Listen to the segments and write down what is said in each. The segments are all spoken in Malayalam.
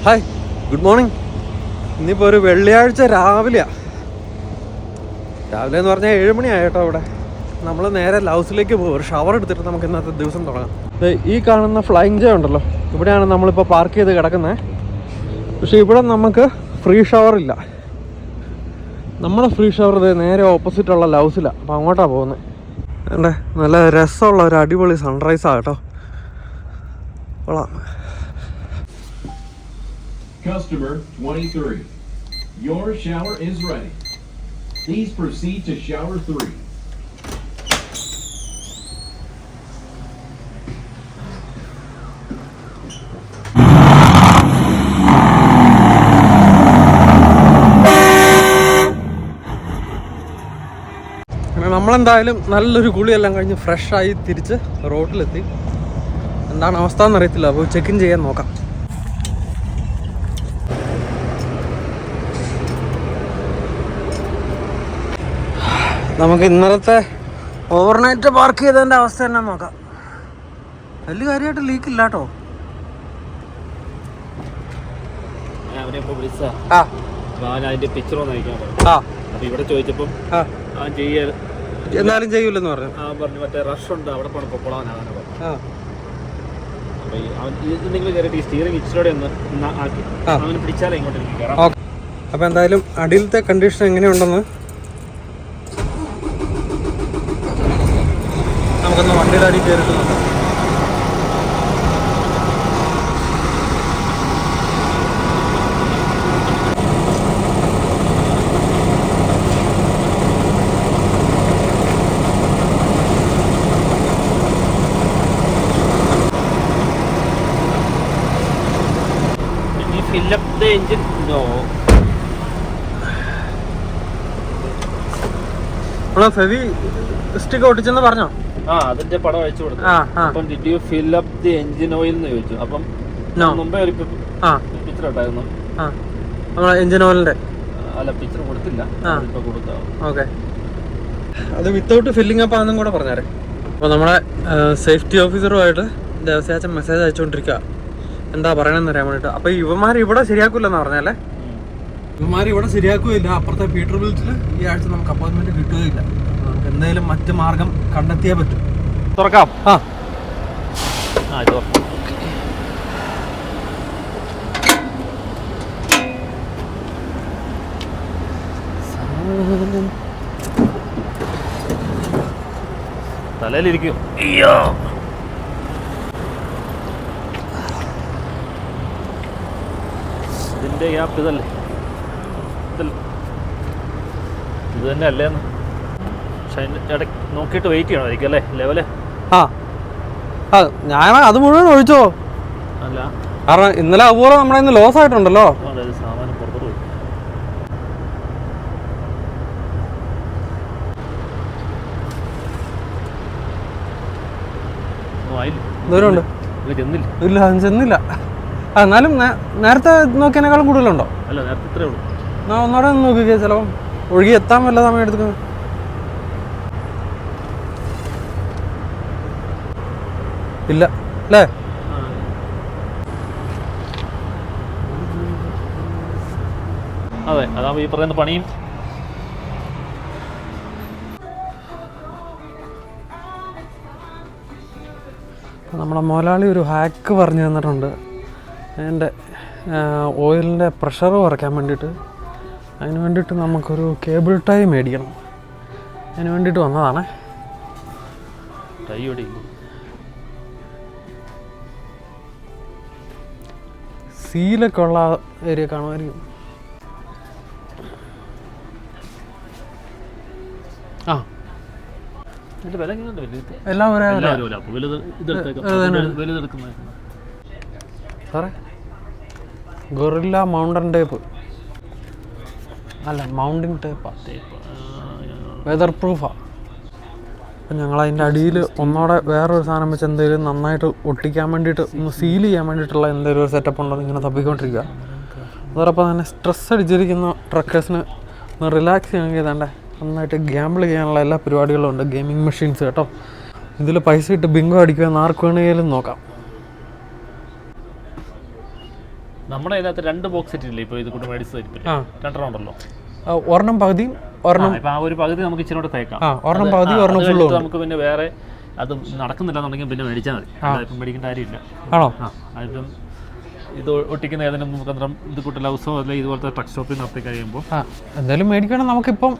Hi, good morning. ഇന്നിപ്പോൾ ഒരു വെള്ളിയാഴ്ച രാവിലെ എന്ന് പറഞ്ഞാൽ 7 മണിയായി കേട്ടോ. ഇവിടെ നമ്മൾ നേരെ ലൗസിലേക്ക് പോകും. ഒരു ഷവർ എടുത്തിട്ട് നമുക്ക് ഇന്നത്തെ ദിവസം തുടങ്ങാം. ഈ കാണുന്ന ഫ്ലൈങ് ജേ ഉണ്ടല്ലോ, ഇവിടെയാണ് നമ്മളിപ്പോൾ പാർക്ക് ചെയ്ത് കിടക്കുന്നത്. പക്ഷേ ഇവിടെ നമുക്ക് ഫ്രീ ഷവർ ഇല്ല. നമ്മുടെ ഫ്രീ ഷവർ നേരെ ഓപ്പോസിറ്റുള്ള ലൗസിലാണ്. അപ്പോൾ അങ്ങോട്ടാണ് പോകുന്നത്. അല്ലേ, നല്ല രസമുള്ള ഒരു അടിപൊളി സൺറൈസാണ് കേട്ടോ. കൊള്ളാം. Customer 23, your shower is ready. Please proceed to shower 3. നമ്മളെന്തായാലും നല്ലൊരു കുളിയെല്ലാം കഴിഞ്ഞ് ഫ്രഷായി തിരിച്ച് റോഡിലെത്തി. എന്താണ് അവസ്ഥ എന്നറിയത്തില്ല. അപ്പോൾ ചെക്ക് ഇൻ ചെയ്യാൻ നോക്കാം. നമുക്ക് ഇന്നലത്തെ ഓവർനൈറ്റ് പാർക്ക് ചെയ്തതിൻ്റെ അവസ്ഥ തന്നെ നോക്കാം. വലിയ കാര്യമായിട്ട് ലീക്കില്ല കേട്ടോ. ഇവിടെ ചോദിച്ചപ്പം എന്നാലും ചെയ്യൂലെന്ന് പറഞ്ഞു. മറ്റേ റഷ് ഉണ്ട്, അവിടെ പോകണം പൊക്കോളാനാണ്. നിങ്ങൾ കയറിയിട്ട് ഈ സ്റ്റിയറിംഗ് ഇച്ചിലൂടെ ഒന്ന് ആക്കി അവന് പിടിച്ചാലേ ഇങ്ങോട്ട് കയറാം. അപ്പോൾ എന്തായാലും അടിയിലത്തെ കണ്ടീഷൻ എങ്ങനെയുണ്ടെന്ന് നമുക്കൊന്ന് വണ്ടിയുടെ അടി കയറിയിട്ട് നോക്കാം. Fill up the engine. No. Fevistick ഒട്ടിച്ചെന്ന് പറഞ്ഞോ? അതിന്റെ പടം അയച്ചു കൊടുത്തു. അപ്പം did you fill up the engine oil എന്ന് ചോദിച്ചു. അപ്പം മുമ്പേ ഒരു പിക്ചർ ഉണ്ടായിരുന്നു. എഞ്ചിൻ ഓയിലിന്റെ അല്ല, പിക്ചർ കൊടുത്തില്ല. ഇപ്പൊ കൊടുക്കാം. ഓക്കെ, അത് വിത്തൗട്ട് ഫില്ലിംഗ് അപ്പ് ആണെന്നും കൂടെ പറഞ്ഞാരേ. അപ്പോൾ നമ്മുടെ സേഫ്റ്റി ഓഫീസറുമായിട്ട് ദേവസ്യാച്ചൻ മെസ്സേജ് അയച്ചുകൊണ്ടിരിക്കുക, എന്താ പറയണമെന്ന് അറിയാൻ വേണ്ടിയിട്ട്. അപ്പോൾ ഇവന്മാർ ഇവിടെ ശരിയാക്കൂലെന്നാ പറഞ്ഞാലേ. ഇവന്മാർ ഇവിടെ ശരിയാക്കുകയില്ല. അപ്പുറത്തെ പീറ്റർ ബിൽറ്റിൽ ഈ ആഴ്ച നമുക്ക് അപ്പോയിൻമെന്റ് കിട്ടുകയില്ല. നമുക്ക് എന്തെങ്കിലും മറ്റു മാർഗം കണ്ടെത്തിയേ പറ്റും. തുറക്കാം. തലയിലിരിക്കും. അയ്യോ, ഇതിന്റെ ഗ്യാപ്പ് ഇതല്ലേ, ഇത് തന്നെ അല്ലേന്ന്. പക്ഷെ അതിൻ്റെ ഇടയ്ക്ക് നോക്കിയിട്ട് വെയിറ്റ് ചെയ്യണമായിരിക്കും അല്ലേ ലെവല്. ഞാൻ അത് മുഴുവൻ ഒഴിച്ചോ? അല്ല, കാരണം ഇന്നലെ അപൂർവം നമ്മളെ ഇന്ന് ലോസ് ആയിട്ടുണ്ടല്ലോ. അതായത് സാമാനം പുറത്തോട്ട് പോയി. ദൂരമുണ്ട്. ഇല്ല, അത് ചെന്നില്ല. എന്നാലും നേരത്തെ നോക്കിയതിനേക്കാളും കൂടുതലുണ്ടോ? അല്ല, നേരത്തെ ഇത്രേ ഉള്ളൂ. ഒന്നോടെ ഒന്ന് നോക്കിക്കേ, ചിലപ്പോൾ ഒഴുകി എത്താൻ വല്ല സമയം എടുക്കുന്നത്. ഇല്ല അല്ലേ? അതെ, അതാകുമ്പോൾ ഈ പറയുന്ന പണിയും. നമ്മുടെ മുതലാളി ഒരു ഹാക്ക് പറഞ്ഞു തന്നിട്ടുണ്ട്. അതിൻ്റെ ഓയിലിൻ്റെ പ്രഷർ കുറയ്ക്കാൻ വേണ്ടിയിട്ട്. അതിന് വേണ്ടിയിട്ട് നമുക്കൊരു കേബിൾ ടൈ മേടിക്കണം. അതിന് വേണ്ടിയിട്ട് വന്നതാണ്. ടൈ ഇവിടെ സീലൊക്കെ ഉള്ള ഏരിയ കാണുമായിരിക്കും. എല്ലാം ഒരേ സാറേ. ഗൊറില്ല മൗണ്ടൻ ടേപ്പ് അല്ല, മൗണ്ടിങ് ടേപ്പാ, വെതർ പ്രൂഫാ. അപ്പം ഞങ്ങൾ അതിൻ്റെ അടിയിൽ ഒന്നോടെ വേറൊരു സാധനം വെച്ച് എന്തെങ്കിലും നന്നായിട്ട് ഒട്ടിക്കാൻ വേണ്ടിയിട്ട്, ഒന്ന് സീൽ ചെയ്യാൻ വേണ്ടിയിട്ടുള്ള എന്തെങ്കിലും ഒരു സെറ്റപ്പ് ഉണ്ടോ ഇങ്ങനെ തപ്പിക്കൊണ്ടിരിക്കുക. അതോടൊപ്പം തന്നെ സ്ട്രെസ് അടിച്ചിരിക്കുന്ന ട്രക്കേഴ്സിന് ഒന്ന് റിലാക്സ് ചെയ്യണമെങ്കിൽ ഇതാണ്ടേ നന്നായിട്ട് ഗ്യാമ്പിൾ ചെയ്യാനുള്ള എല്ലാ പരിപാടികളും ഉണ്ട്. ഗെയിമിംഗ് മെഷീൻസ് കേട്ടോ. ഇതിൽ പൈസ ഇട്ട് ബിങ്കോ അടിക്കുമെന്ന് ആർക്ക് വേണമെങ്കിലും നോക്കാം. നമ്മുടെ അതിനകത്ത് 2 ബോക്സ് സെറ്റ് ഇല്ലേ ഇപ്പോൾ ഇത് കൊണ്ട് മേടിച്ച് തരും, 2 ഉണ്ടല്ലോ, ഒരെണ്ണം പകുതിയും ഒരെണ്ണം. ഇപ്പം ആ ഒരു പകുതി നമുക്ക് ഇച്ചിരി കൂടെ തേക്കാം, ഒരെണ്ണം പകുതി ഒരെണ്ണം ഫുള്ള്. നമുക്ക് പിന്നെ വേറെ അത് നടക്കുന്നില്ലെന്നുണ്ടെങ്കിൽ പിന്നെ മേടിച്ചാൽ മതി, ഇപ്പം മേടിക്കേണ്ട കാര്യമില്ല. ആണോ? അതിപ്പം ഇത് ഒട്ടിക്കുന്ന ഏതെങ്കിലും നമുക്ക് അന്നേരം ഇത് കൂട്ട ലൗസോ അല്ലെങ്കിൽ ഇതുപോലത്തെ ട്രക്ക് ഷോപ്പിൽ നടത്തി കഴിയുമ്പോൾ എന്തായാലും മേടിക്കണം. നമുക്കിപ്പം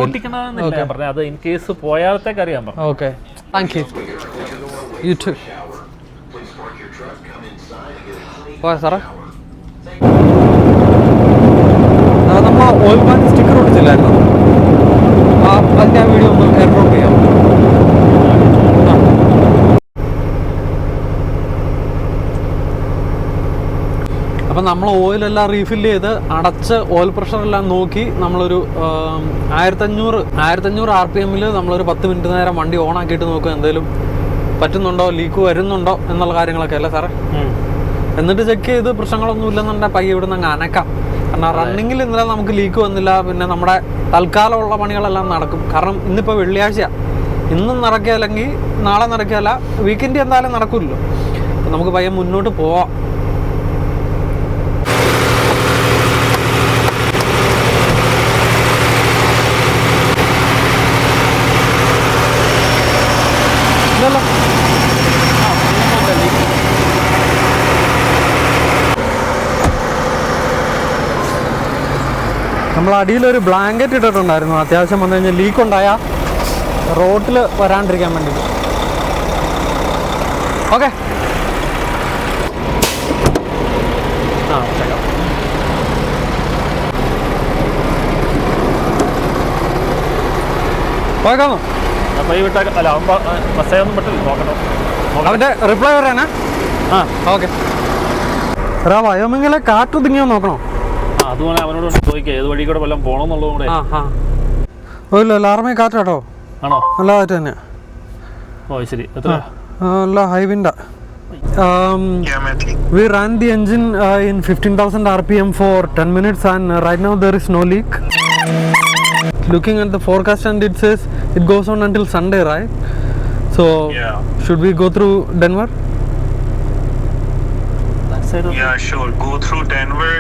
ഒട്ടിക്കണമെന്നില്ല ഞാൻ പറഞ്ഞത്, അത് ഇൻ കേസ് പോയാലത്തേക്ക് അറിയാൻ പറഞ്ഞു. Okay, thank you. You too. സാറേ, നമ്മൾ ഓയിൽ പാൻ സ്റ്റിക്കർ ഒട്ടിച്ചില്ലായിരുന്നു, അതിൻ്റെ ആ വീഡിയോ ഒന്ന് എയർ ഡ്രോപ്പ് ചെയ്യാം. അപ്പം നമ്മൾ ഓയിലെല്ലാം റീഫില്ല് ചെയ്ത് അടച്ച് ഓയിൽ പ്രഷറെല്ലാം നോക്കി നമ്മളൊരു 1500 RPM നമ്മളൊരു 10 മിനിറ്റ് നേരം വണ്ടി ഓൺ ആക്കിയിട്ട് നോക്കുക എന്തെങ്കിലും പറ്റുന്നുണ്ടോ, ലീക്ക് വരുന്നുണ്ടോ എന്നുള്ള കാര്യങ്ങളൊക്കെ അല്ലേ സാറേ. എന്നിട്ട് ചെക്ക് ചെയ്ത് പ്രശ്നങ്ങളൊന്നും ഇല്ലെന്നുണ്ടെങ്കിൽ പയ്യെ ഇവിടെ നിന്ന് അങ്ങ് അനക്കാം. കാരണം റണ്ണിങ്ങിൽ ഇന്നലെ നമുക്ക് ലീക്ക് വന്നില്ല, പിന്നെ നമ്മുടെ തൽക്കാലമുള്ള പണികളെല്ലാം നടക്കും. കാരണം ഇന്നിപ്പോൾ വെള്ളിയാഴ്ചയാണ്, ഇന്നും നടക്കുകയല്ലെങ്കിൽ നാളെ നടക്കുകയല്ല, വീക്കെൻഡ് എന്തായാലും നടക്കില്ലല്ലോ. അപ്പം നമുക്ക് പയ്യെ മുന്നോട്ട് പോവാം. ഇല്ലല്ലോ, നമ്മൾ അടിയിലൊരു ബ്ലാങ്കറ്റ് ഇട്ടിട്ടുണ്ടായിരുന്നു, അത്യാവശ്യം വന്നു കഴിഞ്ഞാൽ ലീക്ക് ഉണ്ടായ റോട്ടിൽ വരാണ്ടിരിക്കാൻ വേണ്ടിയിട്ട്. ഓക്കെ, പോയേക്കാമോ? അവൻ്റെ റിപ്ലൈ വരാനാ? ഓക്കെ. വയോമിങ്ങിലെ കാറ്റൊതുങ്ങിയോ നോക്കണോ? അതുപോലെ അവനോട് ചോദിക്കാം ഏത് വഴി കൂടെ വല്ലതും പോകണമെന്നുള്ളതും കൂടെ. ഇല്ല, അലാർമേ കാറ്റാട്ടോ. ആണോ? നല്ല കാറ്റ് തന്നെ. ഓ ശരി. എത്ര? നല്ല high വിൻഡാ. We ran the engine in 15,000 RPM for 10 minutes and right now there is no leak. Looking at the forecast and it says it goes on until Sunday, right? So should we go through Denver? Yeah, sure. Go through Denver.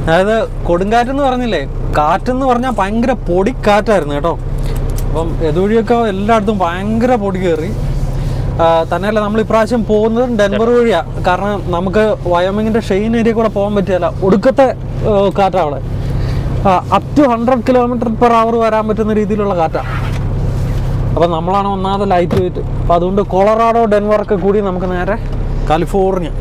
അതായത് കൊടുങ്കാറ്റെന്ന് പറഞ്ഞില്ലേ, കാറ്റെന്ന് പറഞ്ഞാൽ ഭയങ്കര പൊടിക്കാറ്റായിരുന്നു കേട്ടോ. അപ്പം ഇതുവഴിയൊക്കെ എല്ലായിടത്തും ഭയങ്കര പൊടി കയറി. തന്നെയല്ല, നമ്മൾ ഇപ്രാവശ്യം പോകുന്നത് ഡെൻവർ വഴിയാണ്. കാരണം നമുക്ക് വയോമിങ്ങിൻ്റെ ഷെയ്ൻ ഏരിയ കൂടെ പോകാൻ പറ്റിയല്ല, ഒടുക്കത്തെ കാറ്റാണ് അവിടെ. അപ് ടു 100 km/h വരാൻ പറ്റുന്ന രീതിയിലുള്ള കാറ്റാണ്. അപ്പം നമ്മളാണ് ഒന്നാമത് ലൈറ്റ് വെയിറ്റ്. അപ്പം അതുകൊണ്ട് കൊളറാഡോ ഡെൻവറൊക്കെ കൂടി നമുക്ക് നേരെ കാലിഫോർണിയ.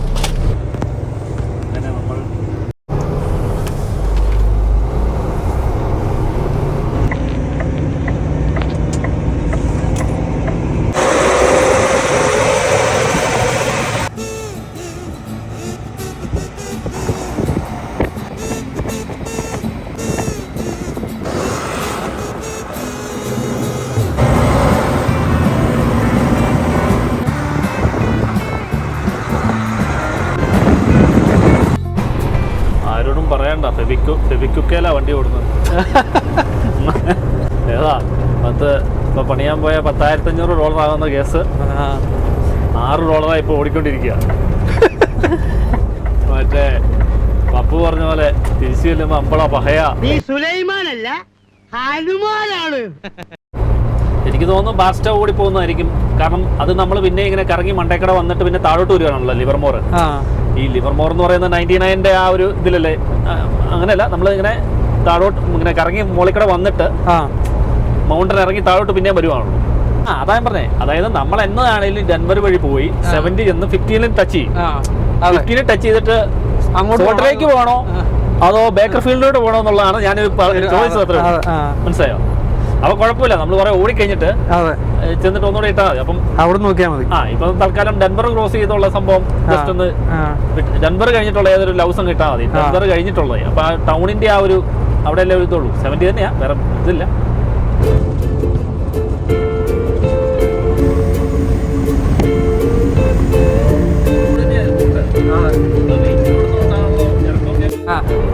പറയണ്ട, ഫെവിക്കുക്കേലാ വണ്ടി ഓടുന്നത്. ഏതാ ഇപ്പൊ പണിയാൻ പോയ $10,500 ആകുന്ന കേസ് $6 ഇപ്പൊ ഓടിക്കൊണ്ടിരിക്കുക. മറ്റേ പപ്പു പറഞ്ഞ പോലെ തിരിച്ചു ചെല്ലുമ്പോ അമ്പള പഹയാ. എനിക്ക് തോന്നുന്നു ബാസ്റ്റ ഓടി പോകുന്നതായിരിക്കും. കാരണം അത് നമ്മൾ പിന്നെ ഇങ്ങനെ കറങ്ങി മണ്ടേക്കട വന്നിട്ട് പിന്നെ താഴോട്ട് വരുവാണല്ലോ ലിവർമോർ. ഈ ലിവർമോർ എന്ന് പറയുന്നത് 99-ന്റെ ആ ഒരു ഇതിലല്ലേ, അങ്ങനെയല്ല, നമ്മൾ ഇങ്ങനെ താഴോട്ട് ഇങ്ങനെ കറങ്ങി മോളിക്കട വന്നിട്ട് മൗണ്ടൻ ഇറങ്ങി താഴോട്ട് പിന്നെ വരുവാണല്ലോ. അതാ ഞാൻ പറഞ്ഞേ, അതായത് നമ്മൾ എന്നാണെങ്കിലും ഡെൻവർ വഴി പോയി 70 ചെന്ന് 15 ടച്ച് ചെയ്യും. 15 ടച്ച് ചെയ്തിട്ട് അങ്ങോട്ടേക്ക് പോകണോ അതോ ബേക്കർ ഫീൽഡിലോട്ട് പോകണോ എന്നുള്ളതാണ് ഞാൻ ചോദിച്ചത്. അത്ര മനസ്സിലായോ? അപ്പൊ കുഴപ്പമില്ല, നമ്മൾ കുറെ ഓടിക്കഴിഞ്ഞിട്ട് ചെന്നിട്ട് ഒന്നുകൂടെ ഇട്ടാൽ മതി. അപ്പം അവിടെ നോക്കിയാൽ മതി. ഇപ്പൊ തൽക്കാലം ഡെൻവർ ക്രോസ് ചെയ്തുള്ള സംഭവം ജസ്റ്റ് ഒന്ന് ഡെൻവർ കഴിഞ്ഞിട്ടുള്ള ഏതൊരു ലൗസം കിട്ടാൽ മതി. ഡെൻവർ കഴിഞ്ഞിട്ടുള്ളത് അപ്പൊ ആ ടൗണിന്റെ ആ ഒരു അവിടെ അല്ലേ ഒരു ഇതുള്ളൂ. 70 തന്നെയാ, വേറെ ഇതില്ല.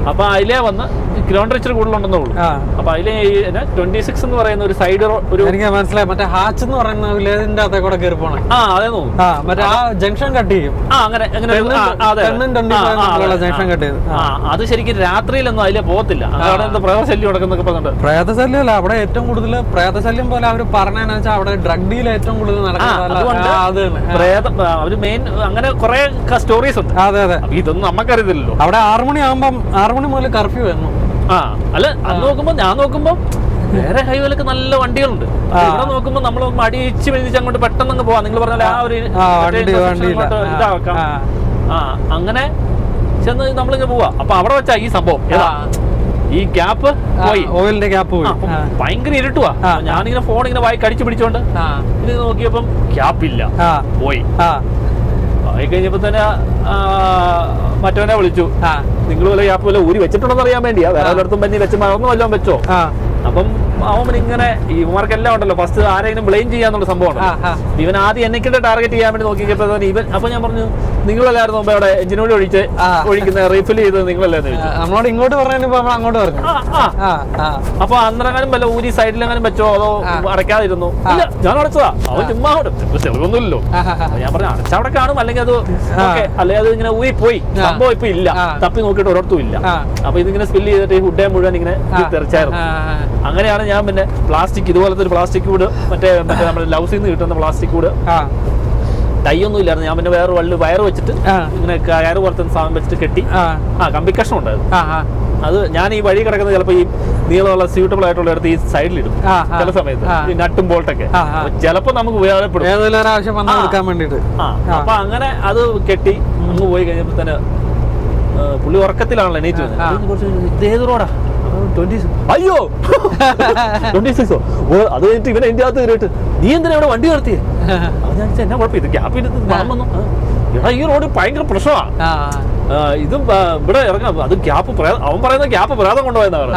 അപ്പൊ അതിലേ വന്ന് കിലോമീറ്റർ ഇച്ചിരി കൂടുതലുണ്ടെന്നേ ഉള്ളൂ. അപ്പൊ അതില് 26 എന്ന് പറയുന്ന ഒരു സൈഡ് ഒരു എനിക്ക് മനസ്സിലായി. മറ്റേ ഹാച്ച് എന്ന് പറയുന്ന വില്ലേജിന്റെ അകത്തെ കൂടെ കയറി പോണേ. അതേ തോന്നുന്നു. മറ്റേ ആ ജംഗ്ഷൻ കട്ട് ചെയ്യും. അങ്ങനെ ജംഗ്ഷൻ കട്ട് ചെയ്ത്. അത് ശരിക്കും രാത്രിയിലൊന്നും അതിലെ പോകത്തില്ല. അവിടെ എന്താ പ്രേതശല്യം നടക്കുന്നൊക്കെ പറഞ്ഞിട്ട്. പ്രേതശല്യമല്ല, അവിടെ ഏറ്റവും കൂടുതൽ പ്രേതശല്യം പോലെ അവർ പറഞ്ഞതെന്ന് വെച്ചാൽ അവിടെ ഡ്രഗ് ഡീൽ ഏറ്റവും കൂടുതൽ നടക്കുന്നത്. അവര് മെയിൻ അങ്ങനെ കുറെ സ്റ്റോറീസ് ഉണ്ട്. അതെ അതെ. ഇതൊന്നും നമുക്കറിയത്തില്ലല്ലോ. അവിടെ 6 മണി ആകുമ്പം 6 മണി മുതൽ കർഫ്യൂ വന്നു. അല്ല അന്ന് നോക്കുമ്പോ ഞാൻ നോക്കുമ്പോ വേറെ ഹൈവേലൊക്കെ നല്ല വണ്ടികളുണ്ട്. ഇവിടെ നോക്കുമ്പോ നമ്മൾ അടിയിച്ച് മെതിച്ച് അങ്ങോട്ട് പെട്ടെന്ന് അങ്ങ് പോവാം. നിങ്ങൾ പറഞ്ഞാൽ ആ ഒരു ഇതാക്കാം. അങ്ങനെ ചെന്ന് നമ്മളിങ്ങനെ പോവാ. അപ്പൊ അവിടെ വെച്ചാ ഈ സംഭവം ഈ ഗ്യാപ്പ് പോയി, ഓയിലിന്റെ ഗ്യാപ്പ് പോയി. ഭയങ്കര ഇരുട്ടുവാ. ഞാനിങ്ങനെ ഫോൺ ഇങ്ങനെ വായി കടിച്ചു പിടിച്ചോണ്ട് ഇത് നോക്കിയപ്പം ഗ്യാപ്പില്ല, പോയി. ആയി കഴിഞ്ഞപ്പോ തന്നെ മറ്റവനെ വിളിച്ചു. നിങ്ങൾ വല്ല ഗ്യാപ്പ് വല്ല ഊരി വെച്ചിട്ടുണ്ടെന്ന് അറിയാൻ വേണ്ടിയാ. വേറെ എല്ലായിടത്തും പനി വെച്ച് മറന്നു വല്ലതും വെച്ചോ. അപ്പം അവൻ ഇങ്ങനെ ഇവന്മാർക്കെല്ലാം ഉണ്ടല്ലോ ഫസ്റ്റ് ആരെങ്കിലും ബ്ലെയിം ചെയ്യാന്നുള്ള സംഭവമാണ്. ഇവൻ ആദ്യം എന്നെക്കിട്ട് ടാർഗറ്റ് ചെയ്യാൻ വേണ്ടി നോക്കിയപ്പോ ഇവൻ അപ്പൊ ഞാൻ പറഞ്ഞു നിങ്ങളല്ലായിരുന്നു മുമ്പ് അവിടെ എഞ്ചിനോട് ഒഴിക്കുന്ന റീഫിൽ ചെയ്ത് നിങ്ങളല്ലായിരുന്നു ചോദിച്ചു. നമ്മളോട് ഇങ്ങോട്ട് പറഞ്ഞപ്പോ നമ്മൾ അങ്ങോട്ട് പറഞ്ഞു. അപ്പൊ അന്നേരങ്ങാനും വല്ല ഊരി സൈഡിലെങ്ങാനും വെച്ചോ അതോ അടയ്ക്കാതിരുന്നു? ഇല്ല, ഞാൻ അടച്ചതാ. അവൻ ചുമ്മാ തെളിവൊന്നുമില്ലല്ലോ. ഞാൻ പറഞ്ഞു അടച്ചവിടെ കാണും, അല്ലെങ്കിൽ അത് അല്ലെങ്കിൽ അത് ഇങ്ങനെ ഊരി പോയി. സംഭവം ഇപ്പൊ ഇല്ല, തപ്പി നോക്കിയിട്ട് ഒരിടത്തും ഇല്ല. അപ്പൊ ഇതിങ്ങനെ സ്പില്ല് ചെയ്തിട്ട് ഈ ഹുഡേ മുഴുവൻ ഇങ്ങനെ തെറിച്ചായിരുന്നു. അങ്ങനെയാണ് ഞാൻ പിന്നെ പ്ലാസ്റ്റിക് ഇതുപോലത്തെ ഒരു പ്ലാസ്റ്റിക് കൂട് മറ്റേ നമ്മുടെ ലൗസിൽ നിന്ന് കിട്ടുന്ന പ്ലാസ്റ്റിക് കൂട് ടൈ ഒന്നും ഇല്ലായിരുന്നു. ഞാൻ പിന്നെ വേറെ വയറ് വെച്ചിട്ട് ഇങ്ങനെ കയറ് പുറത്ത് സാധനം വെച്ചിട്ട് കെട്ടി കമ്പി കഷ്ണം ഉണ്ടായിരുന്നു. അത് ഞാൻ ഈ വഴി കിടക്കുന്നത് ചിലപ്പോ ഈ നീളമുള്ള സ്യൂട്ടബിൾ ആയിട്ടുള്ള അടുത്ത് ഈ സൈഡിലിടും ചില സമയത്ത്, ഈ നട്ടും ബോൾട്ടൊക്കെ ചിലപ്പോ നമുക്ക് ഉപയോഗപ്പെടും. അപ്പൊ അങ്ങനെ അത് കെട്ടി അങ്ങ് പോയി കഴിഞ്ഞപ്പോ തന്നെ പുള്ളി ഉറക്കത്തിലാണല്ലോ എണീറ്റ് വന്നത്. ഇത് ഏത് റോഡാ? 26. അയ്യോ 26ഓ? അത് കഴിഞ്ഞിട്ട് ഇവൻ എന്റെ അകത്ത് കയറിയിട്ട് നീ എന്തിനാ ഇവിടെ വണ്ടി നിർത്തിയേ? ഞാൻ എന്നാ കുഴപ്പം, ഇത് ഗ്യാപ്പിൽ പണം വന്നു. എടാ ഈ റോഡ് ഭയങ്കര പ്രശ്നമാ, ഇതും ഇവിടെ ഇറങ്ങാം. അത് ഗ്യാപ്പ് അവൻ പറയുന്ന ഗ്യാപ്പ് പ്രേതം കൊണ്ടുപോയെന്നാണ്.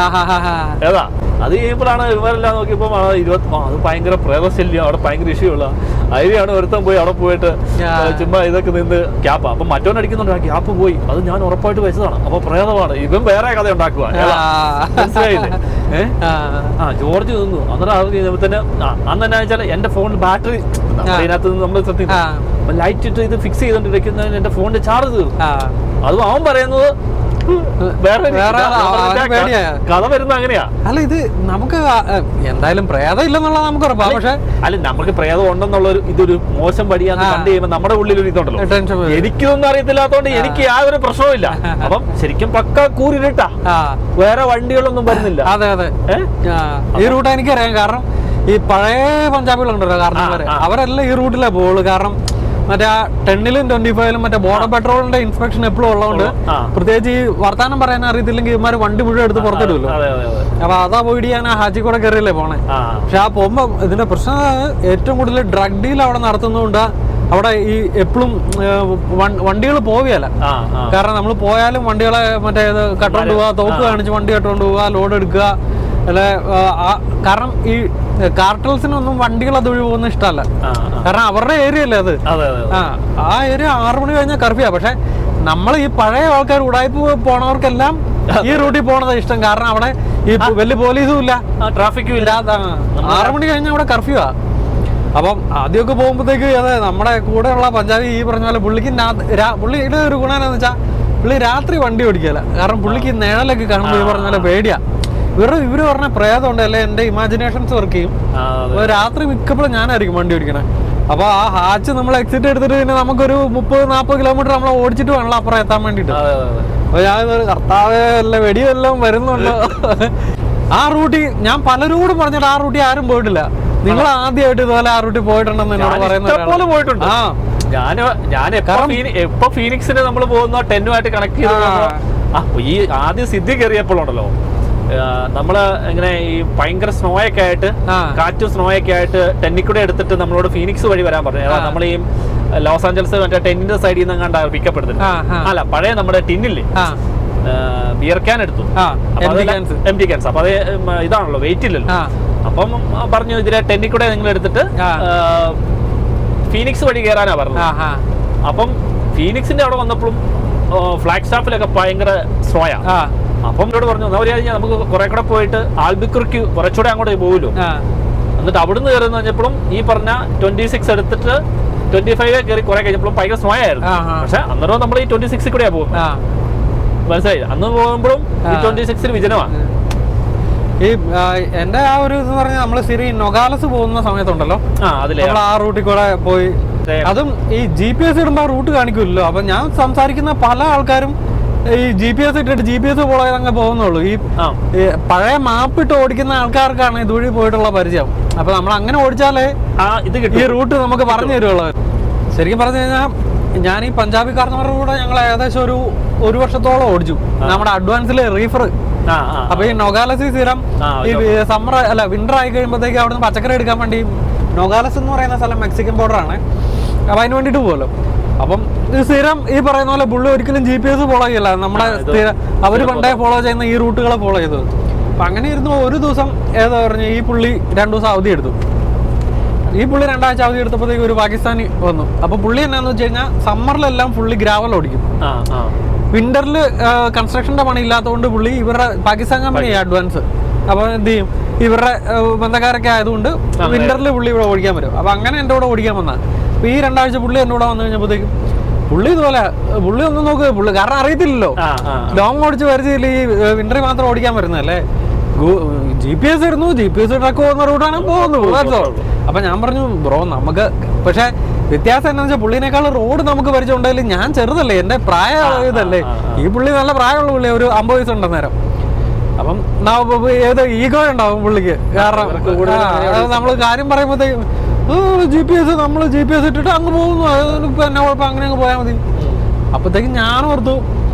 ഏതാ അത് കഴിയുമ്പോഴാണ് ഇവരെല്ലാം നോക്കിയപ്പോ അത് ഭയങ്കര പ്രേതശല്യം, അവിടെ ഭയങ്കര ഇഷ്യൂ ഉള്ള അതിനെയാണ് ഒരുത്തം പോയി അവിടെ പോയിട്ട് ചുമ്മാ ഇതൊക്കെ നിന്ന് ഗ്യാപ്പാ. അപ്പൊ മറ്റോൻ അടിക്കുന്നുണ്ട്, ആ ഗ്യാപ്പ് പോയി, അത് ഞാൻ ഉറപ്പായിട്ട് വെച്ചതാണ്, അപ്പൊ പ്രേതമാണ്. ഇവൻ വേറെ കഥ ഉണ്ടാക്കുക, മനസ്സിലായില്ലേ? ജോർജ് നിന്നു. അന്നേരം അത് കഴിഞ്ഞപ്പോ തന്നെ അന്ന് എന്നാ വെച്ചാൽ എന്റെ ഫോണിൽ ബാറ്ററി അതിനകത്ത് നമ്മൾ ശ്രദ്ധിക്കും, ലൈറ്റ് ഇട്ട് ഇത് ഫിക്സ് ചെയ്തോണ്ടിരിക്കുന്നതിന് എന്റെ ഫോണിന്റെ ചാർജ് തീർന്നു. അതും അവൻ പറയുന്നത് കഥ വരുന്ന അങ്ങനെയാ. അല്ല ഇത് നമുക്ക് എന്തായാലും പ്രേതം ഇല്ലെന്നുള്ളത് നമുക്ക് ഉറപ്പാ. പക്ഷെ അല്ല നമുക്ക് പ്രേതം ഉണ്ടെന്നുള്ളൊരു ഇതൊരു മോശം വഴിയാന്ന് കണ്ടു കഴിയുമ്പോൾ നമ്മുടെ ഉള്ളിൽ ഒരു ഇതുണ്ടല്ലോ. എനിക്കിതൊന്നും അറിയത്തില്ലാത്തോണ്ട് എനിക്ക് യാതൊരു പ്രശ്നവും ഇല്ല. അപ്പം ശരിക്കും പക്ക കൂരിട്ടാ, വേറെ വണ്ടികളൊന്നും വരുന്നില്ല. അതെ അതെ, ഈ റൂട്ട് എനിക്കറിയാം. കാരണം ഈ പഴയ പഞ്ചാബികളുണ്ടല്ലോ കാരണം അവരെല്ലാം ഈ റൂട്ടിലേ പോകുള്ളൂ. കാരണം മറ്റേ 10-ലും 25-ലും മറ്റേ ബോർഡർ പെട്രോളിന്റെ ഇൻസ്പെക്ഷൻ എപ്പോഴും ഉള്ളതുകൊണ്ട് പ്രത്യേകിച്ച് ഈ വർത്താനം പറയാൻ അറിയത്തില്ലെങ്കിൽ ഇവന്മാര് വണ്ടി മുഴുവൻ എടുത്ത് പുറത്തിടുമല്ലോ. അപ്പൊ അതാ പോയിട്ട് ഞാൻ ഹാജി കൂടെ കയറിയല്ലേ പോണേ. പക്ഷെ ആ പോകുമ്പോ ഇതിന്റെ പ്രശ്നം ഏറ്റവും കൂടുതൽ ഡ്രഗ് ഡീൽ അവിടെ നടത്തുന്നതുകൊണ്ട് അവിടെ ഈ എപ്പോഴും വണ്ടികൾ പോവുകയല്ല. കാരണം നമ്മൾ പോയാലും വണ്ടികളെ മറ്റേ ഇത് കട്ടോണ്ട് പോവുക, തോക്ക് കാണിച്ച് വണ്ടി കട്ടോണ്ട് പോവുക, ലോഡ് എടുക്കുക. അല്ലെ കാരണം ഈ കാർട്ടൽസിനൊന്നും വണ്ടികൾ അത് ഒഴിവ് പോകുന്ന ഇഷ്ടമല്ല. കാരണം അവരുടെ ഏരിയ അല്ലേ അത്. ആ ഏരിയ 6 മണി കഴിഞ്ഞാൽ കർഫ്യൂയാ. പക്ഷെ നമ്മൾ ഈ പഴയ ആൾക്കാർ ഉടായ്പ പോണവർക്കെല്ലാം ഈ റൂട്ടിൽ പോണതാ ഇഷ്ടം. കാരണം അവിടെ ഈ വലിയ പോലീസും ഇല്ല, ട്രാഫിക്കും ഇല്ല. 6 മണി കഴിഞ്ഞാൽ അവിടെ കർഫ്യൂവാ. അപ്പം ആദ്യമൊക്കെ പോകുമ്പോഴത്തേക്ക് അതെ നമ്മുടെ കൂടെയുള്ള പഞ്ചാബി ഈ പറഞ്ഞ പോലെ പുള്ളിയുടെ ഒരു ഗുണം എന്താണെന്ന് വെച്ചാൽ പുള്ളി രാത്രി വണ്ടി ഓടിക്കല. കാരണം പുള്ളിക്ക് നിഴലൊക്കെ കാണുമ്പോൾ ഈ പറഞ്ഞ പോലെ പേടിയാ. ഇവര് പറഞ്ഞ പ്രേതമുണ്ട് അല്ലെ, എന്റെ ഇമാജിനേഷൻസ് വർക്ക് ചെയ്യും. രാത്രി മിക്കപ്പോഴും ഞാനായിരിക്കും വണ്ടി ഓടിക്കണേ. അപ്പൊ ആ ഹാച്ച് നമ്മൾ എക്സിറ്റ് എടുത്തിട്ട് പിന്നെ നമുക്കൊരു 30-40 കിലോമീറ്റർ നമ്മൾ ഓടിച്ചിട്ട് വേണല്ലോ അപ്പുറം എത്താൻ വേണ്ടിട്ട്. അപ്പൊ ഞാനിതൊരു കർത്താവേ അല്ല വെടിയെല്ലാം വരുന്നുണ്ടോ. ആ റൂട്ടിൽ ഞാൻ പലരോടും പറഞ്ഞിട്ട് ആ റൂട്ടിൽ ആരും പോയിട്ടില്ല. നിങ്ങൾ ആദ്യമായിട്ട് ഇതുപോലെ ആ റൂട്ടിൽ പോയിട്ടുണ്ടെന്ന് എന്നോട് പറയുന്നത്. പോയിട്ടുണ്ട്. ഞാൻ എപ്പോ ഫീനിക്സിന് നമ്മൾ പോകുന്ന 10-ഉമായിട്ട് കണക്ട് ചെയ്ത് ഈ ആദ്യം സിദ്ധി കയറിയപ്പോഴുണ്ടല്ലോ, നമ്മള് ഇങ്ങനെ ഈ ഭയങ്കര സ്നോയൊക്കെ ആയിട്ട് കാറ്റും സ്നോയൊക്കെ ആയിട്ട് ടെന്നിക്കൂടെ എടുത്തിട്ട് നമ്മളോട് ഫീനിക്സ് വഴി വരാൻ പറഞ്ഞു. നമ്മൾ ഈ ലോസ് ആഞ്ചൽസ് മറ്റേ ടെന്നിന്റെ സൈഡിൽ നിന്ന് കണ്ടാ പിക്കപ്പ് എടുത്തിട്ട് അല്ല പഴയ നമ്മുടെ ടിന്നില്ലേ ബിയർ ക്യാൻ എടുത്തു, എം ടി ക്യാൻസ്. അപ്പൊ അത് ഇതാണല്ലോ, വെയിറ്റ് ഇല്ലല്ലോ. അപ്പം പറഞ്ഞു ഇതിലെ ടെന്നിക്കൂടെ നിങ്ങൾ എടുത്തിട്ട് ഫീനിക്സ് വഴി കയറാനാ പറഞ്ഞത്. അപ്പം ഫീനിക്സിന്റെ അവിടെ വന്നപ്പോഴും ഫ്ലാഗ് സ്റ്റാഫിലൊക്കെ ഭയങ്കര സ്നോയാ. അപ്പം എന്നോട് പറഞ്ഞു എന്നാ കഴിഞ്ഞാൽ നമുക്ക് കുറെ കൂടെ പോയിട്ട് ആൽബിക്കുറിക്ക് കുറച്ചുകൂടെ അങ്ങോട്ട് പോകുമല്ലോ. എന്നിട്ട് അവിടുന്ന് കയറുന്ന കഴിഞ്ഞപ്പോഴും ഈ പറഞ്ഞ 26 എടുത്തിട്ട് 25 കയറി കുറെ കഴിഞ്ഞപ്പോഴും ഭയങ്കര സ്നോ ആയിരുന്നു. പക്ഷെ അന്നേരം നമ്മൾ ഈ 26 കൂടെയാ പോകുന്നത്, മനസ്സിലായി. അന്ന് പോകുമ്പോഴും ഈ 26 വിജനമാണ്. ഈ എന്റെ ആ ഒരു ഇത് പറഞ്ഞാൽ നമ്മള് ശരി നൊഗാലസ് പോകുന്ന സമയത്തുണ്ടല്ലോ, നമ്മൾ ആ റൂട്ടിൽ കൂടെ പോയി, അതും ഈ GPS ഇടുമ്പോ ആ റൂട്ട് കാണിക്കുമല്ലോ. അപ്പൊ ഞാൻ സംസാരിക്കുന്ന പല ആൾക്കാരും ഈ GPS ഇട്ടിട്ട് GPS ഫോളോ ചെയ്ത് അങ്ങ് പോകുന്നുള്ളൂ. ഈ പഴയ മാപ്പ് ഇട്ട് ഓടിക്കുന്ന ആൾക്കാർക്കാണ് ഇതുവഴി പോയിട്ടുള്ള പരിചയം. അപ്പൊ നമ്മൾ അങ്ങനെ ഓടിച്ചാലേ ഈ റൂട്ട് നമുക്ക് പറഞ്ഞു തരുള്ളൂ. ശരിക്കും പറഞ്ഞു കഴിഞ്ഞാൽ ഞാൻ ഈ പഞ്ചാബി കാർന്നവരുടെ കൂടെ ഞങ്ങൾ ഏകദേശം ഒരു വർഷത്തോളം ഓടിച്ചു, നമ്മുടെ അഡ്വാൻസിൽ റീഫർ. അപ്പൊ ഈ നൊഗാലസ് സ്ഥിരം ഈ സമ്മർ അല്ല വിന്റർ ആയി കഴിയുമ്പോഴത്തേക്ക് അവിടെ നിന്ന് പച്ചക്കറി എടുക്കാൻ വേണ്ടി, നൊഗാലസ് എന്ന് പറയുന്ന സ്ഥലം മെക്സിക്കൻ ബോർഡർ ആണ്, അപ്പൊ അതിന് വേണ്ടിട്ട് പോകല്ലോ. അപ്പം സ്ഥിരം ഈ പറയുന്ന പോലെ പുള്ളി ഒരിക്കലും GPS ഫോളോ ചെയ്യില്ല, നമ്മുടെ അവര് പണ്ടേ ഫോളോ ചെയ്യുന്ന ഈ റൂട്ടുകളെ ഫോളോ ചെയ്തത്. അപ്പൊ അങ്ങനെ ഇരുന്നു. ഒരു ദിവസം ഏതാ പറഞ്ഞു ഈ പുള്ളി 2 ദിവസം അവധി എടുത്തു. ഈ പുള്ളി 2 ആഴ്ച അവധി എടുത്തപ്പോഴത്തേക്ക് ഒരു പാകിസ്ഥാനി വന്നു. അപ്പൊ പുള്ളി എന്നാന്ന് വെച്ച് കഴിഞ്ഞാൽ സമ്മറിലെല്ലാം ഫുള്ളി ഗ്രാവൽ ഓടിക്കും, വിന്ററിൽ കൺസ്ട്രക്ഷന്റെ പണി ഇല്ലാത്തതുകൊണ്ട് പുള്ളി ഇവരുടെ പാകിസ്ഥാൻ കമ്പനി അഡ്വാൻസ്. അപ്പൊ എന്ത് ചെയ്യും, ഇവരുടെ ബന്ധക്കാരൊക്കെ ആയതുകൊണ്ട് വിന്ററിൽ പുള്ളി ഇവിടെ ഓടിക്കാൻ വരും. അപ്പൊ അങ്ങനെ എൻ്റെ കൂടെ ഓടിക്കാൻ വന്നാൽ അപ്പൊ ഈ 2 ആഴ്ച പുള്ളി എൻ്റെ കൂടെ വന്നു കഴിഞ്ഞപ്പോഴത്തേക്കും പുള്ളി ഇതുപോലെ പുള്ളി ഒന്നും നോക്കുക, പുള്ളി കാരണം അറിയത്തില്ലല്ലോ, ലോങ് ഓടിച്ച് പരിചയമില്ല, ഈ വിന്ററിൽ മാത്രം ഓടിക്കാൻ വരുന്നതല്ലേ. GPS ഇടുന്നു, GPS ട്രക്ക് പോകുന്ന റൂട്ടാണ് പോകുന്നത്. അപ്പൊ ഞാൻ പറഞ്ഞു ബ്രോ നമുക്ക്, പക്ഷെ വ്യത്യാസം എന്താണെന്ന് വെച്ചാൽ പുള്ളിനേക്കാൾ റോഡ് നമുക്ക് പരിചയമുണ്ടെങ്കിലും ഞാൻ ചെറുതല്ലേ, എന്റെ പ്രായം ഇതല്ലേ. ഈ പുള്ളി നല്ല പ്രായമുള്ള പുള്ളി, ഒരു 50 വയസ്സുണ്ട് നേരം. അപ്പം ഏത് ഈഗോ ഉണ്ടാവും പുള്ളിക്ക്, കാരണം നമ്മള് കാര്യം പറയുമ്പോഴത്തേക്കും നമ്മൾ GPS ഇട്ടിട്ട് അങ്ങ് പോകുന്നു, ഇപ്പൊ എന്നെ കുഴപ്പം അങ്ങനെ അങ്ങ് പോയാൽ മതി. അപ്പത്തേക്കും ഞാൻ ഓർത്തു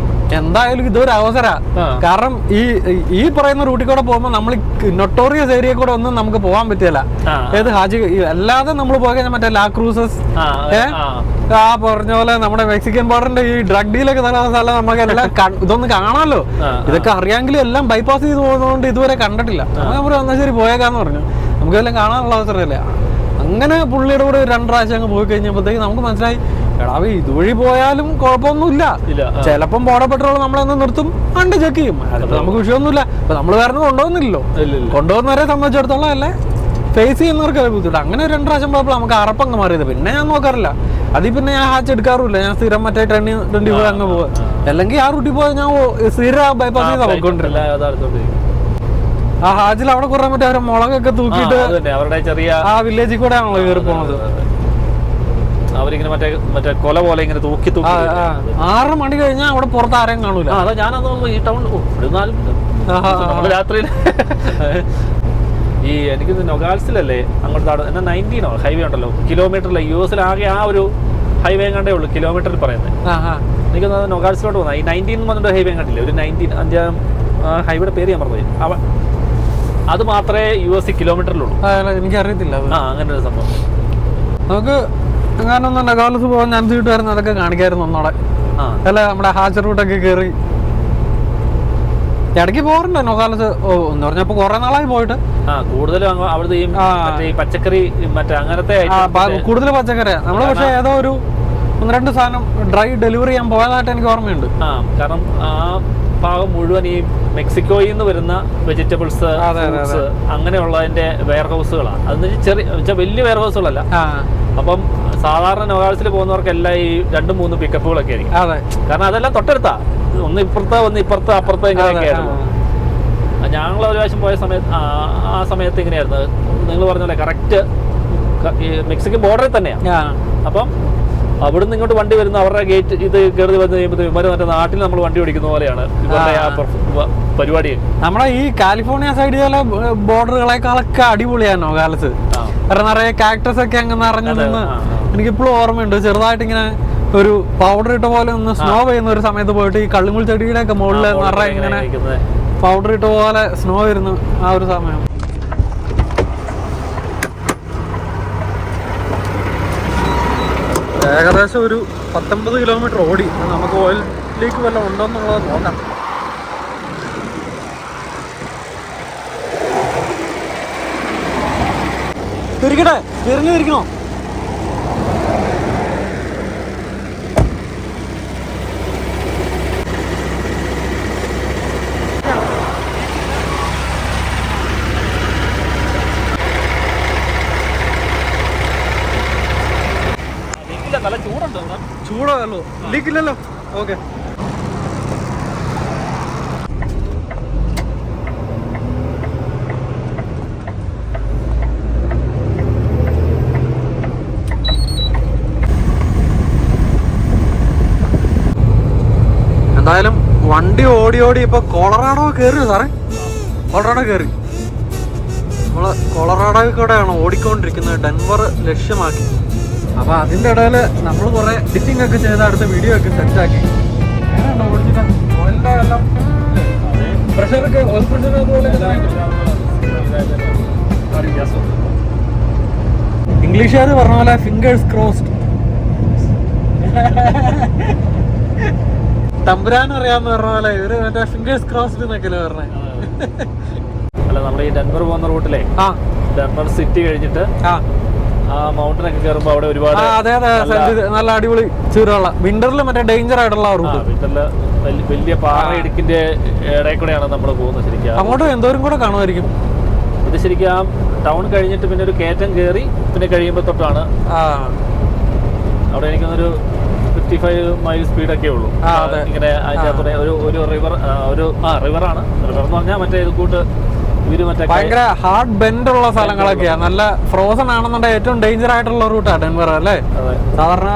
എന്തായാലും ഇതൊരു അവസരാ, കാരണം ഈ പറയുന്ന റൂട്ടിൽ കൂടെ പോകുമ്പോൾ നമ്മൾ നൊട്ടോറിയസ് ഏരിയ കൂടെ ഒന്നും നമുക്ക് പോകാൻ പറ്റില്ല. ഏത് ഹാജി അല്ലാതെ നമ്മൾ പോയി കഴിഞ്ഞാൽ മറ്റേ ലാ ക്രൂസസ്, ആ പറഞ്ഞ പോലെ നമ്മുടെ മെക്സിക്കൻ ബോർഡറിന്റെ ഈ ഡ്രഗ് ഡീലൊക്കെ നടക്കുന്ന സ്ഥലം നമുക്ക് എല്ലാം ഇതൊന്നും കാണാമല്ലോ. ഇതൊക്കെ അറിയാമെങ്കിലും എല്ലാം ബൈപ്പാസ് ചെയ്ത് പോകുന്നതുകൊണ്ട് ഇതുവരെ കണ്ടിട്ടില്ല. നമ്മൾ എന്നാൽ ശരി പോയേക്കാന്ന് പറഞ്ഞു, നമുക്കെല്ലാം കാണാനുള്ള അവസരമല്ലേ. അങ്ങനെ പുള്ളിയുടെ കൂടെ 2 പ്രാവശ്യം അങ്ങ് പോയി കഴിഞ്ഞപ്പോഴത്തേക്ക് നമുക്ക് മനസ്സിലായി എടാ ഇതുവഴി പോയാലും കുഴപ്പമൊന്നുമില്ല, ചിലപ്പം ബോർഡർ പെട്രോൾ നമ്മളെന്ന് നിർത്തും, കണ്ട് ചെക്ക് ചെയ്യും, അതിപ്പോ നമുക്ക് വിഷയമൊന്നുമില്ല. അപ്പൊ നമ്മള് കാരണം കൊണ്ടുപോകുന്നില്ലല്ലോ, കൊണ്ടുപോകുന്നവരെ സംബന്ധിച്ചിടത്തോളം അല്ലേ ഫേസ് ചെയ്യുന്നവർക്ക് ബുദ്ധിമുട്ട്. അങ്ങനെ 2 പ്രാവശ്യം പോയപ്പോൾ നമുക്ക് അറപ്പങ്ങ് മാറിയത്. പിന്നെ ഞാൻ നോക്കാറില്ല, അതിൽ പിന്നെ ഞാൻ ഹാച്ച് എടുക്കാറുമില്ല. ഞാൻ സ്ഥിരം മറ്റേ 20 അങ്ങ് പോവാ, അല്ലെങ്കിൽ ആ റൂട്ടിൽ പോയാൽ ഞാൻ സ്ഥിരം ബൈപ്പാസ് ചെയ്ത് പോയിക്കൊണ്ടിരില്ല. ആ ഹാജിൽ അവിടെ കുറെ മറ്റേ അവരെ മുളകൊക്കെ തൂക്കിയിട്ട് അവരുടെ ചെറിയ ആ വില്ലേജിൽ കൂടെ ആണല്ലോ കയറി പോകുന്നത്. അവരിങ്ങനെ മറ്റേ കൊല പോലെ ഇങ്ങനെ തൂക്കി 6 മണി കഴിഞ്ഞാൽ അവിടെ പുറത്ത് ആരെയും കാണൂല. അതാ ഞാനത് ഈ ടൗൺ രാത്രിയിൽ ഈ എനിക്ക് നൊഗാൽസിലല്ലേ അങ്ങോട്ട് എന്നാ 19 ഹൈവേ ഉണ്ടല്ലോ കിലോമീറ്ററിലെ, US ആകെ ആ ഒരു ഹൈവേ കണ്ടേ ഉള്ളൂ കിലോമീറ്ററിൽ പറയുന്നത്. എനിക്കൊന്ന് നൊഗാൽസിലോട്ട് പോകുന്നത് ഈ 19 വന്നിട്ട് ഹൈവേ കണ്ടില്ലേ, ഒരു 19 5 ഹൈവേയുടെ പേര് ഞാൻ പറഞ്ഞത്, അത് മാത്രമേ US കിലോമീറ്ററിലുള്ളൂ. എനിക്കറിയത്തില്ല അങ്ങനെ ഒരു സംഭവം. നമുക്ക് അങ്ങനൊന്നും നൊഗാലസ് പോകാൻ ഞാൻ വീട്ടുകാരുന്നു, അതൊക്കെ കാണിക്കായിരുന്നു ഒന്നോടെ. അല്ല നമ്മുടെ ഹാജർ റൂട്ടൊക്കെ കയറി ഇടയ്ക്ക് പോകാറുണ്ട് നൊഗാലസ്. എന്ന് പറഞ്ഞപ്പോ കുറെ നാളായി പോയിട്ട്. കൂടുതലും അവിടുത്തെ ഈ പച്ചക്കറി മറ്റേ അങ്ങനത്തെ കൂടുതൽ പച്ചക്കറിയാ നമ്മള്. പക്ഷെ ഏതോ ഒരു 1-2 സാധനം ഡ്രൈ ഡെലിവറി ചെയ്യാൻ പോയതായിട്ട് എനിക്ക് ഓർമ്മയുണ്ട്. കാരണം ആ ഭാഗം മുഴുവൻ ഈ മെക്സിക്കോയിൽ നിന്ന് വരുന്ന വെജിറ്റബിൾസ്, ഫ്രൂട്ട്സ് അങ്ങനെയുള്ളതിന്റെ വെയർ ഹൗസുകളാണ്. അതെന്ന് വെച്ചാൽ വലിയ വെയർ ഹൗസുകളല്ല. അപ്പം സാധാരണ നൊഗാൽസിൽ പോകുന്നവർക്കെല്ലാം ഈ 2-3 പിക്കപ്പുകളൊക്കെ ആയിരിക്കും. കാരണം അതെല്ലാം തൊട്ടടുത്താ, ഒന്ന് ഇപ്പുറത്ത് അപ്പുറത്ത് ഇങ്ങനെയൊക്കെയായിരുന്നു. ഞങ്ങൾ ഒരു പ്രാവശ്യം പോയ സമയത്ത് ആ സമയത്ത് ഇങ്ങനെയായിരുന്നു, നിങ്ങൾ പറഞ്ഞ പോലെ കറക്റ്റ് ഈ മെക്സിക്കൻ ബോർഡറിൽ തന്നെയാണ്. അപ്പം അവിടുന്ന് ഇങ്ങോട്ട് വണ്ടി വരുന്ന അവരുടെ ഗേറ്റ് ഇത് കയറി വന്ന് കഴിയുമ്പോൾ ഇവര് മറ്റേ നാട്ടിൽ നമ്മൾ വണ്ടി ഓടിക്കുന്ന പോലെയാണ് ഇവരുടെ ആ പരിപാടി. നമ്മുടെ ഈ കാലിഫോർണിയ സൈഡിലെ ബോർഡറുകളെക്കാളൊക്കെ അടിപൊളിയാണ് നൊഗാലസ്. കാരണം നിറയെ കാക്ടസ് ഒക്കെ അങ്ങ് നിറഞ്ഞു നിന്ന് എനിക്കിപ്പോഴും ഓർമ്മയുണ്ട്. ചെറുതായിട്ട് ഇങ്ങനെ ഒരു പൗഡർ ഇട്ട പോലെ ഒന്ന് സ്നോ പെയ്യുന്ന ഒരു സമയത്ത് പോയിട്ട് ഈ കള്ളിമുൾ ചെടിയുടെ ഒക്കെ മുകളിൽ നിറയെ ഇങ്ങനെ പൗഡർ ഇട്ട പോലെ സ്നോ വരുന്നു ആ ഒരു സമയം. ഏകദേശം ഒരു 19 കിലോമീറ്റർ ഓടി. നമുക്ക് ഓയിൽ ലീക്ക് വല്ലതും ഉണ്ടോ എന്നുള്ളത് നോക്കാം. തിരിക്കട്ടെ, തിരിക്കണോ? ഉള്ളൂ, ലീക്കില്ലല്ലോ. ഓക്കെ. എന്തായാലും വണ്ടി ഓടി ഇപ്പൊ കൊളറാഡോ കയറി സാറേ. കൊളറാഡോ കയറി. നമ്മള് കൊളറാഡോയിൽ കൂടെയാണ് ഓടിക്കൊണ്ടിരിക്കുന്നത്, ഡെൻവർ ലക്ഷ്യമാക്കി. അപ്പൊ അതിന്റെ ഇടയിൽ നമ്മൾ കുറെ എഡിറ്റിംഗ് ഒക്കെ ചെയ്ത് അടുത്ത വീഡിയോ ഒക്കെ സെറ്റാക്കി. ഇംഗ്ലീഷുകാർ പറഞ്ഞ പോലെ ഫിംഗേഴ്സ് ക്രോസ്ഡ്. തമ്പുരാൻ അറിയാന്ന് പറഞ്ഞ പോലെ ഇവര് മറ്റേ ഫിംഗേഴ്സ് ക്രോസ്ഡ് എന്നൊക്കെയല്ലേ പറഞ്ഞേ. അല്ല, നമ്മൾ ഈ ഡെൻവർ പോകുന്ന റൂട്ടിലെ ഡെൻവർ സിറ്റി കഴിഞ്ഞിട്ട് ആ മൗണ്ടൻ ഒക്കെ കയറുമ്പോ അവിടെ ഒരുപാട് നല്ല അടിപൊളി ചൂടുള്ള വിന്ററിൽ മറ്റേ ഡേഞ്ചർ ആയിട്ടുള്ള റൂട്ട്. വിന്ററില് വലിയ പാറ ഇടുക്കിന്റെ ഇടയിൽ കൂടെയാണ് നമ്മൾ പോകുന്നത്. ശരിക്കും അങ്ങോട്ട് എന്തോരം കൂടെ കാണുമായിരിക്കും. ഇത് ശരിക്കും ആ ടൗൺ കഴിഞ്ഞിട്ട് പിന്നെ ഒരു കയറ്റം കയറി പിന്നെ കഴിയുമ്പോ തൊട്ടാണ് അവിടെ എനിക്കൊന്നൊരു 55 മൈൽ സ്പീഡൊക്കെ ഉള്ളൂ. ഇങ്ങനെ അതിനകത്തൂടെ ഒരു റിവർ റിവറാണ്. റിവർ എന്ന് പറഞ്ഞാൽ മറ്റേ ഇത് കൂട്ട് ഭയങ്കര ഹാർഡ് ബെൻഡ് ഉള്ള സ്ഥലങ്ങളൊക്കെയാ. നല്ല ഫ്രോസൺ ആണെന്നുണ്ടെങ്കിൽ ഏറ്റവും ഡേഞ്ചർ ആയിട്ടുള്ള റൂട്ടാണ് ഡെൻവർ അല്ലേ. സാധാരണ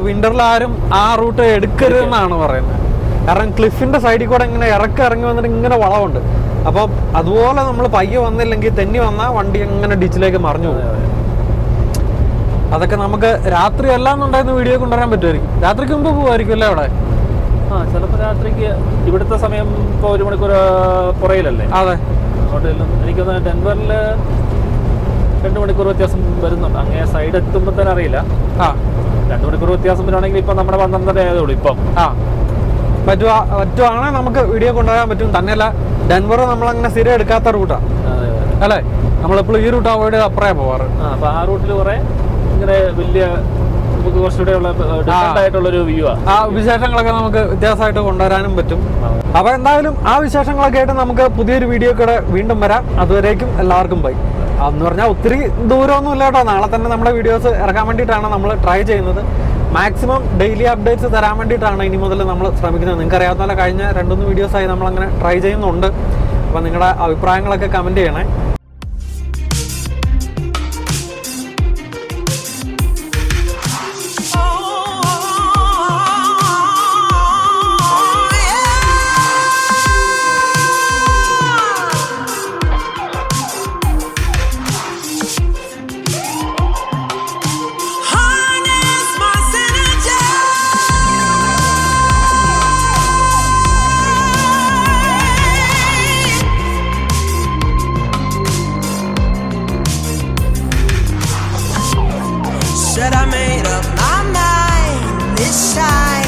വിന്ററിൽ ആരും ആ റൂട്ട് എടുക്കരുതെന്നാണ് പറയുന്നത്. കാരണം ക്ലിഫിന്റെ സൈഡിൽ കൂടെ ഇങ്ങനെ ഇറങ്ങി വന്നിട്ട് ഇങ്ങനെ വളവുണ്ട്. അപ്പൊ അതുപോലെ നമ്മൾ പയ്യെ വന്നില്ലെങ്കിൽ തെന്നി വന്നാൽ വണ്ടി ഇങ്ങനെ ഡിച്ചിലേക്ക് മറിഞ്ഞു പോകും. അതൊക്കെ നമുക്ക് രാത്രി അല്ലാന്നുണ്ടായിരുന്ന വീഡിയോ കൊണ്ടുവരാൻ പറ്റുമായിരിക്കും. രാത്രിക്ക് മുമ്പ് പോകുമായിരിക്കും അല്ലേ അവിടെ? ചിലപ്പോൾ രാത്രിക്ക് ഇവിടുത്തെ സമയം ഇപ്പോൾ 1 മണിക്കൂർ പുറയിലല്ലേ. അതെ, എനിക്കൊന്ന് ഡെൻവറിൽ 2 മണിക്കൂർ വ്യത്യാസം വരുന്നുണ്ട്. അങ്ങനെ സൈഡ് എത്തുമ്പോൾ തന്നെ അറിയില്ല. 2 മണിക്കൂർ വ്യത്യാസം വരുവാണെങ്കിൽ ഇപ്പം നമ്മുടെ 12 ആയതുള്ളൂ. ഇപ്പം പറ്റുവാണെങ്കിൽ നമുക്ക് വീഡിയോ കൊണ്ടുവരാൻ പറ്റും. തന്നെയല്ല, ഡെൻവർ നമ്മളങ്ങനെ സ്ഥിരം എടുക്കാത്ത റൂട്ടാണ് അല്ലേ. നമ്മളെപ്പോഴും ഈ റൂട്ട് അവോയ്ഡ് ചെയ്ത് അപ്പുറേ പോവാറ്. അപ്പൊ ആ റൂട്ടിൽ കുറെ ഇങ്ങനെ വലിയ കുറച്ചുകൂടെ ഉള്ള ഡിഫറെന്റ് ആയിട്ടുള്ളൊരു വ്യൂ ആണ്. ആ വിശേഷങ്ങളൊക്കെ നമുക്ക് വ്യത്യാസമായിട്ട് കൊണ്ടുവരാനും പറ്റും. അപ്പൊ എന്തായാലും ആ വിശേഷങ്ങളൊക്കെ ആയിട്ട് നമുക്ക് പുതിയൊരു വീഡിയോ കൂടെ വീണ്ടും വരാം. അതുവരേക്കും എല്ലാവർക്കും ബൈ. അതെന്ന് പറഞ്ഞാൽ ഒത്തിരി ദൂരമൊന്നും ഇല്ല കേട്ടോ. നാളെ തന്നെ നമ്മുടെ വീഡിയോസ് ഇറക്കാൻ വേണ്ടിയിട്ടാണ് നമ്മൾ ട്രൈ ചെയ്യുന്നത്. മാക്സിമം ഡെയിലി അപ്ഡേറ്റ്സ് തരാൻ വേണ്ടിയിട്ടാണ് ഇനി മുതൽ നമ്മൾ ശ്രമിക്കുന്നത്. നിങ്ങൾക്ക് അറിയാവുന്ന പോലെ കഴിഞ്ഞ 2-3 വീഡിയോസായി നമ്മളങ്ങനെ ട്രൈ ചെയ്യുന്നുണ്ട്. അപ്പോൾ നിങ്ങളുടെ അഭിപ്രായങ്ങളൊക്കെ കമൻറ്റ് ചെയ്യണേ. Said I made up my mind this time.